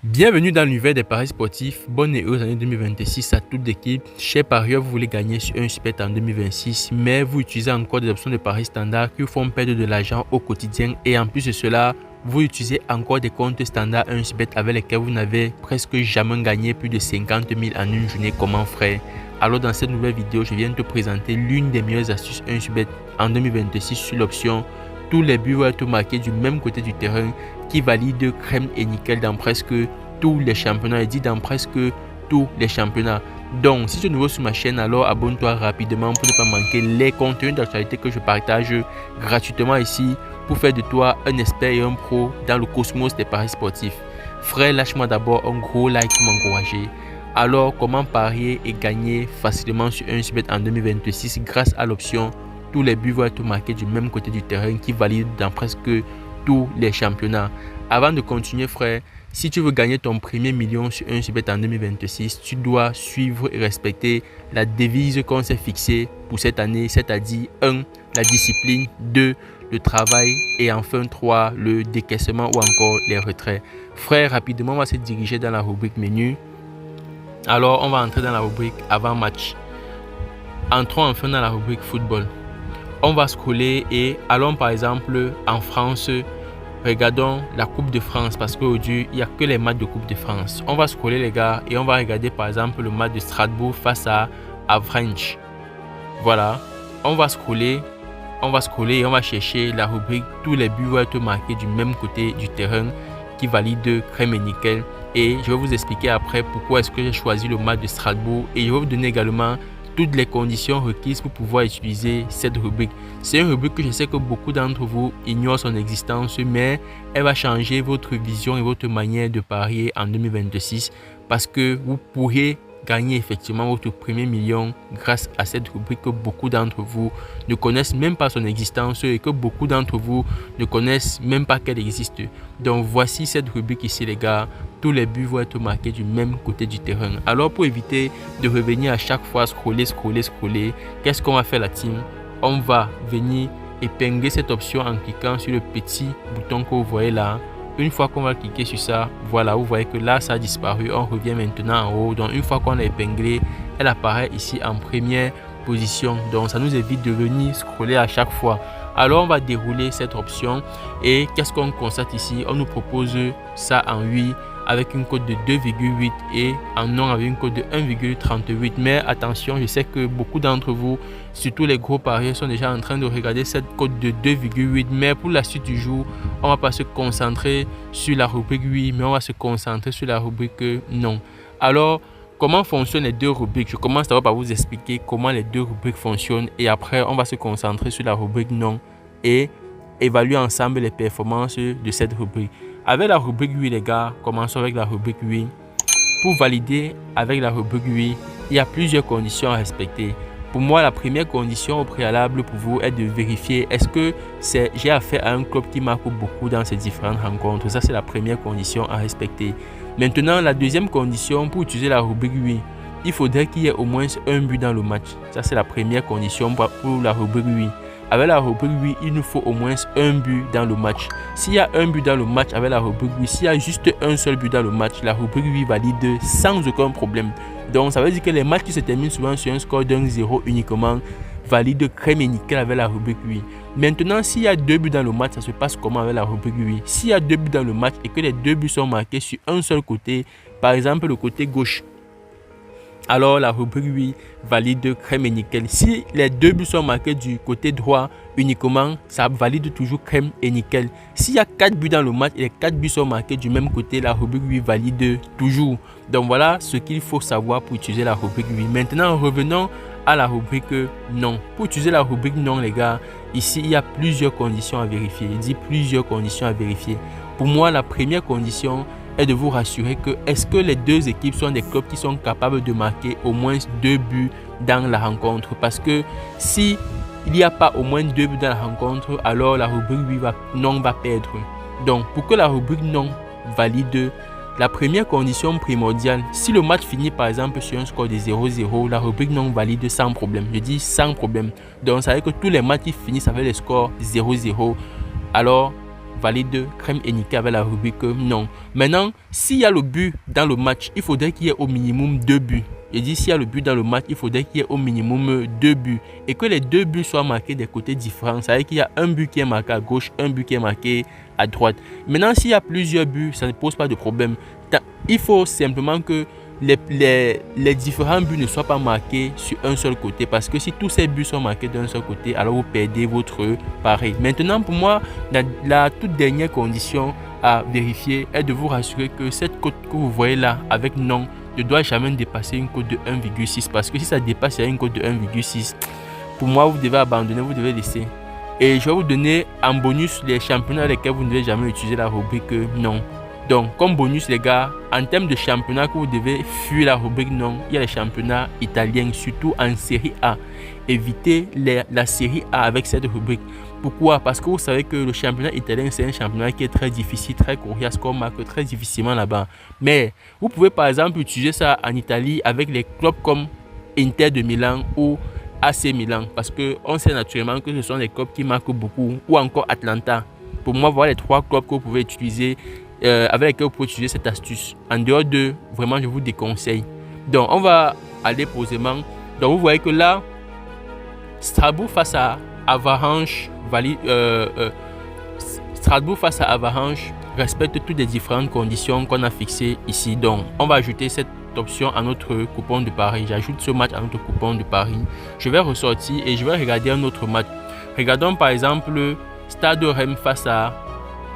Bienvenue dans l'univers des paris sportifs. Bonne et heureuse année 2026 à toute l'équipe. Chers parieurs, vous voulez gagner sur un super en 2026, mais vous utilisez encore des options de paris standards qui vous font perdre de l'argent au quotidien. Et en plus de cela, vous utilisez encore des comptes standards 1xBet avec lesquels vous n'avez presque jamais gagné plus de 50 000 en une journée. Comment faire? Alors dans cette nouvelle vidéo, je viens de te présenter l'une des meilleures astuces 1xBet en 2026 sur l'option tous les buts vont être marqués du même côté du terrain qui valide crème et nickel dans presque tous les championnats et dit dans presque tous les championnats. Donc si tu es nouveau sur ma chaîne, alors abonne-toi rapidement pour ne pas manquer les contenus d'actualité que je partage gratuitement ici pour faire de toi un expert et un pro dans le cosmos des paris sportifs. Frère, lâche-moi d'abord un gros like pour m'encourager. Alors comment parier et gagner facilement sur 1xBet en 2026 grâce à l'option tous les buts vont être marqués du même côté du terrain qui valide dans presque tous les championnats. Avant de continuer, frère, si tu veux gagner ton premier million sur 1xBet en 2026, tu dois suivre et respecter la devise qu'on s'est fixée pour cette année, c'est-à-dire 1. La discipline, 2. Le travail et enfin 3. Le décaissement ou encore les retraits. Frère, rapidement, on va se diriger dans la rubrique menu. Alors, on va entrer dans la rubrique avant-match. Entrons enfin dans la rubrique football. On va scroller et allons par exemple en France, regardons la Coupe de France parce qu'aujourd'hui il n'y a que les matchs de Coupe de France. On va scroller les gars et on va regarder par exemple le match de Strasbourg face à Avranches. Voilà, on va scroller et on va chercher la rubrique tous les buts vont être marqués du même côté du terrain qui valide crème et nickel. Et je vais vous expliquer après pourquoi est-ce que j'ai choisi le match de Strasbourg et je vais vous donner également toutes les conditions requises pour pouvoir utiliser cette rubrique. C'est une rubrique que je sais que beaucoup d'entre vous ignorent son existence, mais elle va changer votre vision et votre manière de parier en 2026 parce que vous pourrez gagner effectivement votre premier million grâce à cette rubrique que beaucoup d'entre vous ne connaissent même pas son existence et que beaucoup d'entre vous ne connaissent même pas qu'elle existe. Donc voici cette rubrique ici les gars, tous les buts vont être marqués du même côté du terrain. Alors pour éviter de revenir à chaque fois scroller, qu'est-ce qu'on va faire la team? On va venir épingler cette option en cliquant sur le petit bouton que vous voyez là. Une fois qu'on va cliquer sur ça, voilà, vous voyez que là, ça a disparu. On revient maintenant en haut. Donc, une fois qu'on a épinglé, elle apparaît ici en première position. Donc, ça nous évite de venir scroller à chaque fois. Alors, on va dérouler cette option. Et qu'est-ce qu'on constate ici? On nous propose ça en 8 avec une cote de 2,8 et en non avec une cote de 1,38. Mais attention, je sais que beaucoup d'entre vous, surtout les gros parieurs, sont déjà en train de regarder cette cote de 2,8. Mais pour la suite du jour, on va pas se concentrer sur la rubrique 8, mais on va se concentrer sur la rubrique non. Alors, comment fonctionnent les deux rubriques? Je commence d'abord par vous expliquer comment les deux rubriques fonctionnent et après, on va se concentrer sur la rubrique non et évaluer ensemble les performances de cette rubrique. Avec la rubrique 8, les gars, commençons avec la rubrique 8. Pour valider avec la rubrique 8, il y a plusieurs conditions à respecter. Pour moi, la première condition au préalable pour vous est de vérifier est-ce que j'ai affaire à un club qui marque beaucoup dans ces différentes rencontres. Ça, c'est la première condition à respecter. Maintenant, la deuxième condition pour utiliser la rubrique 8, il faudrait qu'il y ait au moins un but dans le match. Ça, c'est la première condition pour la rubrique 8. Avec la rubrique 8, il nous faut au moins un but dans le match. S'il y a un but dans le match avec la rubrique 8, s'il y a juste un seul but dans le match, la rubrique 8 valide sans aucun problème. Donc, ça veut dire que les matchs qui se terminent souvent sur un score d'un 0 uniquement valident crème et nickel avec la rubrique 8. Maintenant, s'il y a deux buts dans le match, ça se passe comment avec la rubrique 8? S'il y a deux buts dans le match et que les deux buts sont marqués sur un seul côté, par exemple le côté gauche, alors la rubrique 8 valide crème et nickel. Si les deux buts sont marqués du côté droit uniquement, ça valide toujours crème et nickel. S'il y a 4 buts dans le match et les 4 buts sont marqués du même côté, la rubrique 8 valide toujours. Donc voilà ce qu'il faut savoir pour utiliser la rubrique 8. Maintenant, revenons à la rubrique non. Pour utiliser la rubrique non, les gars, ici il y a plusieurs conditions à vérifier. Il dit plusieurs conditions à vérifier. Pour moi, la première condition est de vous rassurer que est-ce que les deux équipes sont des clubs qui sont capables de marquer au moins 2 buts dans la rencontre. Parce que si il n'y a pas au moins 2 buts dans la rencontre, alors la rubrique 8 non va perdre. Donc, pour que la rubrique non valide, la première condition primordiale, si le match finit par exemple sur un score de 0-0, la rubrique non valide sans problème. Je dis sans problème. Donc, ça veut dire que tous les matchs qui finissent avec le score 0-0, alors valide crème et nickel avec la rubrique non. Maintenant, s'il y a le but dans le match, il faudrait qu'il y ait au minimum 2 buts. Je dis s'il y a le but dans le match, il faudrait qu'il y ait au minimum 2 buts. Et que les 2 buts soient marqués des côtés différents. Ça veut dire qu'il y a un but qui est marqué à gauche, un but qui est marqué à droite. Maintenant, s'il y a plusieurs buts, ça ne pose pas de problème. Il faut simplement que les différents buts ne soient pas marqués sur un seul côté. Parce que si tous ces buts sont marqués d'un seul côté, alors vous perdez votre pari. Maintenant, pour moi, la toute dernière condition à vérifier est de vous rassurer que cette cote que vous voyez là avec non ne doit jamais dépasser une cote de 1,6 parce que si ça dépasse une cote de 1,6, pour moi vous devez abandonner, vous devez laisser. Et je vais vous donner en bonus les championnats dans lesquels vous ne devez jamais utiliser la rubrique non. Donc comme bonus les gars, en termes de championnat que vous devez fuir la rubrique non, il y a les championnats italiens, surtout en série A. Évitez la série A avec cette rubrique. Pourquoi? Parce que vous savez que le championnat italien, c'est un championnat qui est très difficile, très coriace, qu'on marque très difficilement là-bas. Mais vous pouvez par exemple utiliser ça en Italie avec les clubs comme Inter de Milan ou AC Milan. Parce qu'on sait naturellement que ce sont des clubs qui marquent beaucoup. Ou encore Atlanta. Pour moi, voilà les 3 clubs que vous pouvez utiliser, avec lesquels vous pouvez utiliser cette astuce. En dehors de, vraiment, je vous déconseille. Donc, on va aller posément. Donc, vous voyez que là, Strasbourg face à Avalanche, Strasbourg face à Avalanche respecte toutes les différentes conditions qu'on a fixées ici. Donc, on va ajouter cette option à notre coupon de pari. J'ajoute ce match à notre coupon de pari. Je vais ressortir et je vais regarder un autre match. Regardons par exemple Stade Rennes face à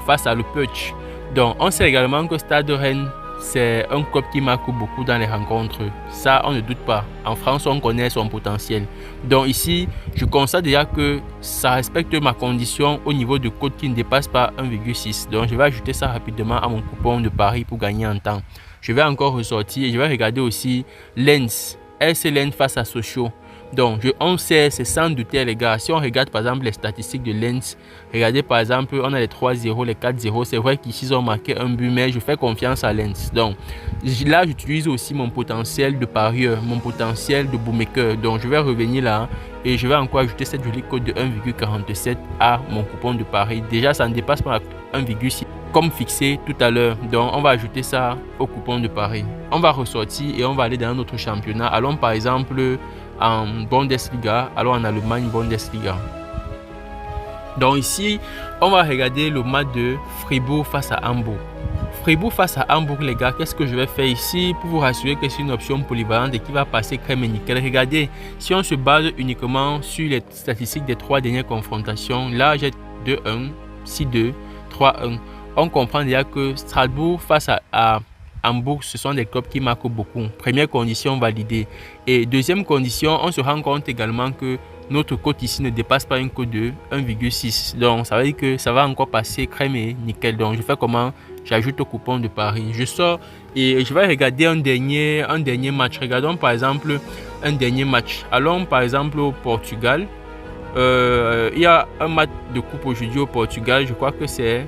le Puch. Donc, on sait également que Stade Rennes, c'est un club qui marque beaucoup dans les rencontres. Ça, on ne doute pas. En France, on connaît son potentiel. Donc ici, je constate déjà que ça respecte ma condition au niveau de cote qui ne dépasse pas 1,6. Donc, je vais ajouter ça rapidement à mon coupon de pari pour gagner en temps. Je vais encore ressortir et je vais regarder aussi Lens. RC Lens face à Sochaux. Donc, on sait, c'est sans douter les gars. Si on regarde par exemple les statistiques de Lens, regardez par exemple, on a les 3-0, les 4-0. C'est vrai qu'ici ils ont marqué un but, mais je fais confiance à Lens. Donc, là, j'utilise aussi mon potentiel de parieur, mon potentiel de bookmaker. Donc, je vais revenir là et je vais encore ajouter cette jolie cote de 1,47 à mon coupon de pari. Déjà, ça ne dépasse pas 1,6 comme fixé tout à l'heure. Donc, on va ajouter ça au coupon de pari. On va ressortir et on va aller dans un autre championnat. Allons par exemple en Bundesliga, alors en Allemagne, Bundesliga. Donc ici, on va regarder le match de Fribourg face à Hambourg. Fribourg face à Hambourg, les gars, qu'est-ce que je vais faire ici pour vous rassurer que c'est une option polyvalente et qui va passer crème et nickel. Regardez, si on se base uniquement sur les statistiques des 3 dernières confrontations, là j'ai 2-1, 6-2, 3-1. On comprend déjà que Strasbourg face à Hambourg, ce sont des clubs qui marquent beaucoup. Première condition validée. Et deuxième condition, on se rend compte également que notre cote ici ne dépasse pas une cote de 1,6. Donc, ça veut dire que ça va encore passer crème et nickel. Donc, je fais comment? J'ajoute au coupon de pari. Je sors et je vais regarder un dernier match. Regardons par exemple un dernier match. Allons par exemple au Portugal. Il y a un match de coupe aujourd'hui au Portugal. Je crois que c'est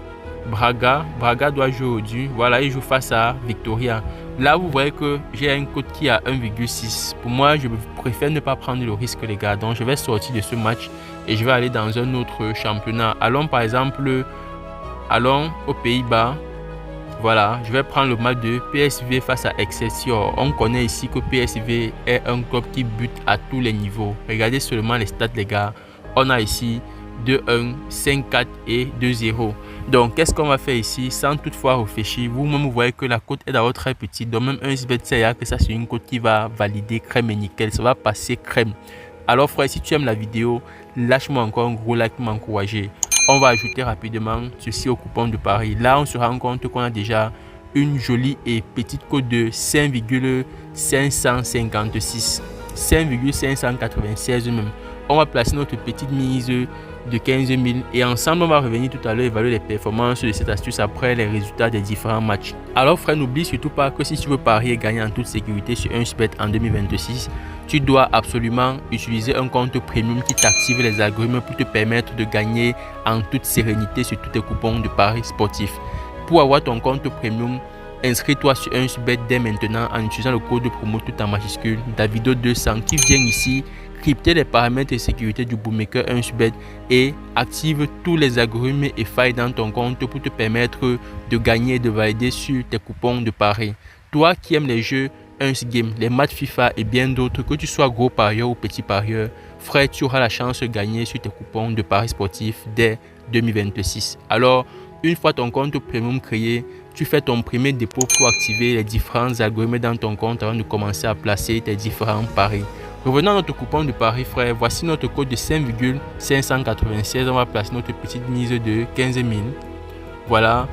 Braga. Braga doit jouer aujourd'hui. Voilà, il joue face à Victoria. Là, vous voyez que j'ai une cote qui est à 1,6. Pour moi, je préfère ne pas prendre le risque, les gars. Donc, je vais sortir de ce match et je vais aller dans un autre championnat. Allons par exemple, aux Pays-Bas. Voilà, je vais prendre le match de PSV face à Excelsior. On connaît ici que PSV est un club qui bute à tous les niveaux. Regardez seulement les stats, les gars. On a ici 2-1, 5-4 et 2-0. Donc, qu'est-ce qu'on va faire ici sans toutefois réfléchir? Vous-même, vous voyez que la cote est d'abord très petite. Donc, même un SBT, c'est que ça, c'est une cote qui va valider crème et nickel. Ça va passer crème. Alors, frère, si tu aimes la vidéo, lâche-moi encore un gros like pour m'encourager. On va ajouter rapidement ceci au coupon de pari. Là, on se rend compte qu'on a déjà une jolie et petite cote de 5,556. 5,596 même. On va placer notre petite mise de 15 000 et ensemble on va revenir tout à l'heure évaluer les performances de cette astuce après les résultats des différents matchs. Alors frère, n'oublie surtout pas que si tu veux parier et gagner en toute sécurité sur 1xBet en 2026, tu dois absolument utiliser un compte premium qui t'active les algorithmes pour te permettre de gagner en toute sérénité sur tous tes coupons de paris sportifs. Pour avoir ton compte premium, inscris-toi sur 1xBet dès maintenant en utilisant le code promo tout en majuscule Davido200 qui vient ici crypter les paramètres de sécurité du bookmaker 1xBet et active tous les algorithmes et failles dans ton compte pour te permettre de gagner et de valider sur tes coupons de paris. Toi qui aimes les jeux 1xGame, les matchs FIFA et bien d'autres, que tu sois gros parieur ou petit parieur, frère, tu auras la chance de gagner sur tes coupons de paris sportifs dès 2026. Alors, une fois ton compte premium créé, tu fais ton premier dépôt pour activer les différents algorithmes dans ton compte avant de commencer à placer tes différents paris. Revenons à notre coupon de paris, frère. Voici notre code de 5,596. On va placer notre petite mise de 15 000. Voilà,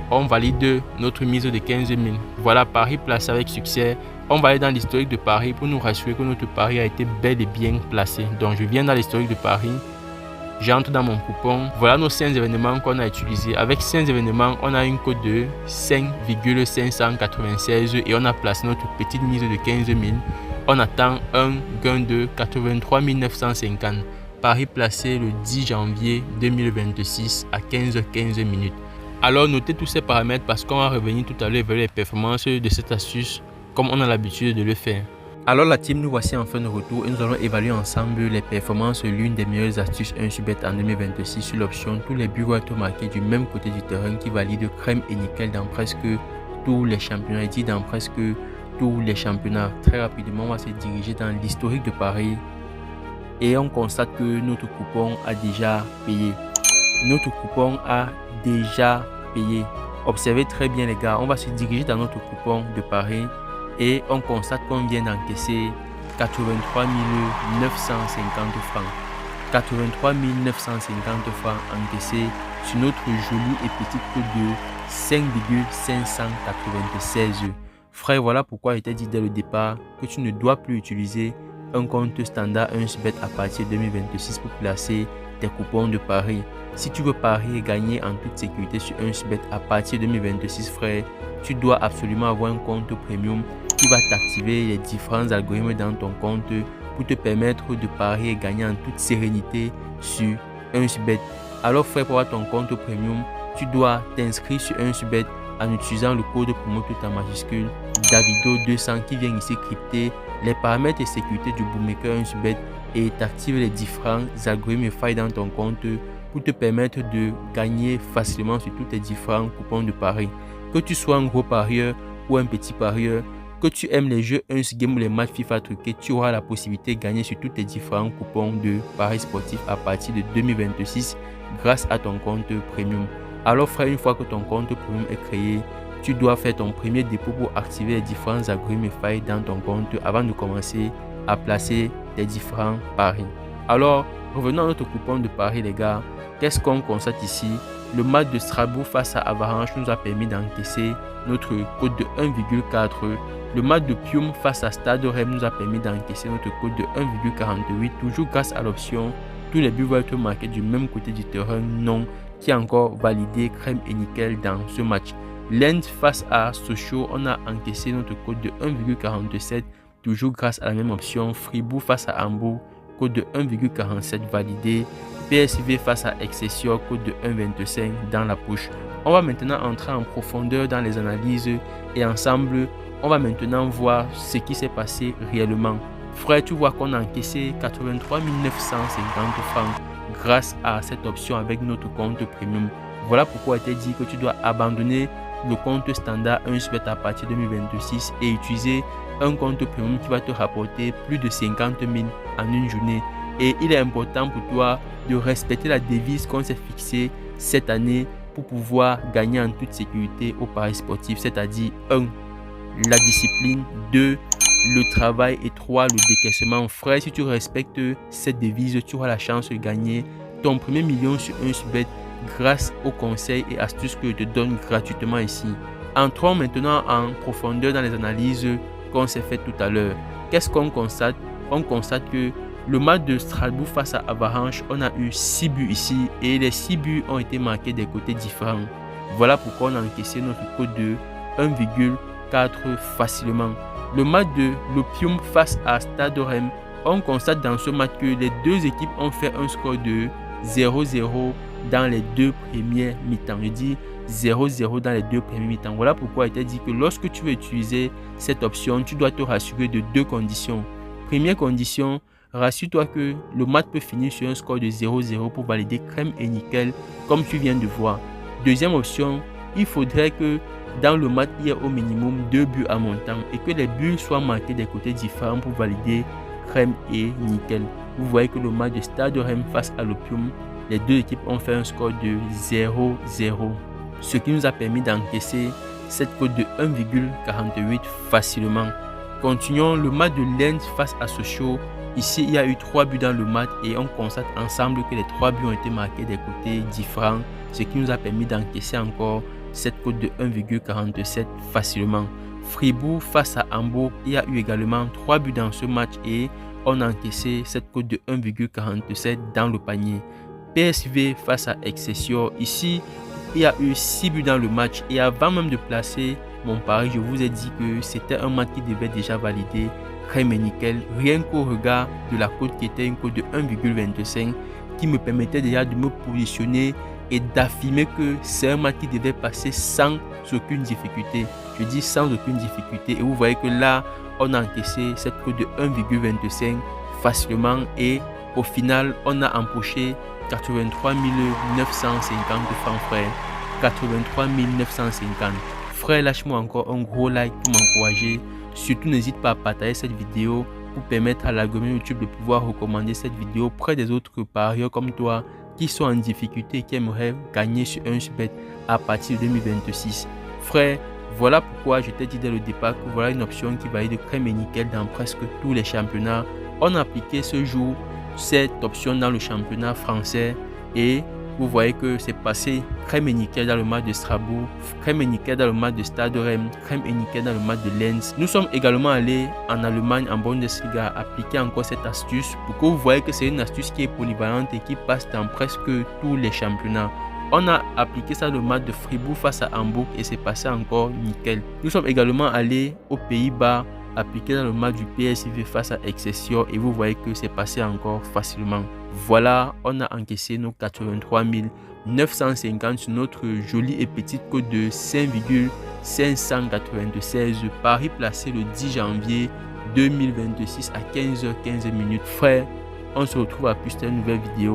on valide notre mise de 15 000. Voilà, pari placé avec succès. On va aller dans l'historique de paris pour nous rassurer que notre pari a été bel et bien placé. Donc, je viens dans l'historique de paris. J'entre dans mon coupon. Voilà nos 5 événements qu'on a utilisés. Avec 5 événements, on a une cote de 5,596 et on a placé notre petite mise de 15 000. On attend un gain de 83 950. Pari placé le 10 janvier 2026 à 15h15 minutes. Alors notez tous ces paramètres parce qu'on va revenir tout à l'heure vers les performances de cette astuce comme on a l'habitude de le faire. Alors la team, nous voici enfin de retour et nous allons évaluer ensemble les performances de l'une des meilleures astuces 1xBet en 2026 sur l'option tous les buts auto-marqués du même côté du terrain qui valide crème et nickel dans presque tous les championnats et dit dans presque tous les championnats. Très rapidement, on va se diriger dans l'historique de paris et on constate que notre coupon a déjà payé. Notre coupon a déjà payé. Observez très bien les gars, on va se diriger dans notre coupon de paris et on constate qu'on vient d'encaisser 83 950 francs. 83 950 francs encaissés sur notre jolie et petite cote de 5,596. Frère, voilà pourquoi il était dit dès le départ que tu ne dois plus utiliser un compte standard 1xBet à partir de 2026 pour placer tes coupons de paris. Si tu veux parier et gagner en toute sécurité sur 1xBet à partir de 2026, frère, tu dois absolument avoir un compte premium qui va t'activer les différents algorithmes dans ton compte pour te permettre de parier et gagner en toute sérénité sur 1xBet. Alors frère, pour avoir ton compte premium, tu dois t'inscrire sur 1xBet en utilisant le code promo tout en majuscule Davido200 qui vient ici crypter les paramètres de sécurité du bookmaker 1xBet et t'active les différents algorithmes et failles dans ton compte pour te permettre de gagner facilement sur tous tes différents coupons de paris. Que tu sois un gros parieur ou un petit parieur, que tu aimes les jeux 1xGame ou les matchs FIFA truqués, tu auras la possibilité de gagner sur tous tes différents coupons de paris sportifs à partir de 2026 grâce à ton compte premium. Alors frère, une fois que ton compte premium est créé, tu dois faire ton premier dépôt pour activer les différents algorithmes et failles dans ton compte avant de commencer à placer tes différents paris. Alors, revenons à notre coupon de paris les gars. Qu'est-ce qu'on constate ici? Le match de Strasbourg face à Avalanche nous a permis d'encaisser notre cote de 1,4. Le match de Pium face à Stade Rennes nous a permis d'encaisser notre cote de 1,48, toujours grâce à l'option tous les buts vont être marqués du même côté du terrain non, qui a encore validé crème et nickel dans ce match. Lens face à Sochaux, on a encaissé notre cote de 1,47, toujours grâce à la même option. Fribourg face à Hambourg, cote de 1,47 validé. PSV face à Excelsior, cote de 1,25 dans la poche. On va maintenant entrer en profondeur dans les analyses et ensemble, on va maintenant voir ce qui s'est passé réellement. Frère, tu vois qu'on a encaissé 83 950 francs grâce à cette option avec notre compte premium. Voilà pourquoi il t'a dit que tu dois abandonner le compte standard 1xBet à partir de 2026 et utiliser un compte premium qui va te rapporter plus de 50 000 en une journée. Et il est important pour toi de respecter la devise qu'on s'est fixée cette année pour pouvoir gagner en toute sécurité au paris sportif, c'est-à-dire 1. La discipline, 2. Le travail et 3. Le décaissement. Frère, si tu respectes cette devise, tu auras la chance de gagner ton premier million sur 1xBet grâce aux conseils et astuces que je te donne gratuitement ici. Entrons maintenant en profondeur dans les analyses qu'on s'est fait tout à l'heure. Qu'est-ce qu'on constate? On constate que le match de Strasbourg face à Avalanche, on a eu 6 buts ici et les 6 buts ont été marqués des côtés différents. Voilà pourquoi on a encaissé notre cote de 1,4 facilement. Le match de l'Opium face à Stade Rennes, on constate dans ce match que les deux équipes ont fait un score de 0-0 dans les deux premiers mi-temps. Je dis 0-0 dans les deux premiers mi-temps. Voilà pourquoi il t'a dit que lorsque tu veux utiliser cette option, tu dois te rassurer de deux conditions. Première condition, rassure-toi que le match peut finir sur un score de 0-0 pour valider crème et nickel, comme tu viens de voir. Deuxième option, il faudrait que dans le match, il y ait au minimum 2 buts à montant et que les buts soient marqués des côtés différents pour valider crème et nickel. Vous voyez que le match de Stade Rennes face à l'Opium, les deux équipes ont fait un score de 0-0, ce qui nous a permis d'encaisser cette cote de 1,48 facilement. Continuons le match de Lens face à Sochaux. Ici, il y a eu 3 buts dans le match et on constate ensemble que les 3 buts ont été marqués des côtés différents, ce qui nous a permis d'encaisser encore cette cote de 1,47 facilement. Fribourg face à Hambourg, il y a eu également 3 buts dans ce match et on a encaissé cette cote de 1,47 dans le panier. PSV face à Excelsior, ici il y a eu 6 buts dans le match et avant même de placer mon pari, je vous ai dit que c'était un match qui devait déjà valider crème et nickel, rien qu'au regard de la cote qui était une cote de 1,25 qui me permettait déjà de me positionner et d'affirmer que c'est un match qui devait passer sans aucune difficulté. Je dis sans aucune difficulté et vous voyez que là, on a encaissé cette cote de 1,25 facilement et au final, on a empoché 83 950 francs frère. 83 950. Frère, lâche-moi encore un gros like pour m'encourager. Surtout, n'hésite pas à partager cette vidéo pour permettre à l'algorithme YouTube de pouvoir recommander cette vidéo près des autres parieurs comme toi qui sont en difficulté et qui aimeraient gagner sur un super à partir de 2026. Frère, voilà pourquoi je t'ai dit dès le départ que voilà une option qui valide crème et nickel dans presque tous les championnats. On a appliqué ce jour cette option dans le championnat français et vous voyez que c'est passé crème et nickel dans le match de Strasbourg, crème et nickel dans le match de Stade Rennes, crème et nickel dans le match de Lens. Nous sommes également allés en Allemagne, en Bundesliga, appliquer encore cette astuce pour que vous voyez que c'est une astuce qui est polyvalente et qui passe dans presque tous les championnats. On a appliqué ça dans le match de Fribourg face à Hambourg et c'est passé encore nickel. Nous sommes également allés aux Pays-Bas, appliqué dans le match du PSV face à Excelsior et vous voyez que c'est passé encore facilement. Voilà, on a encaissé nos 83 950 sur notre jolie et petite cote de 5,596 pari placé le 10 janvier 2026 à 15h15. Frère, on se retrouve à plus d'une nouvelle vidéo.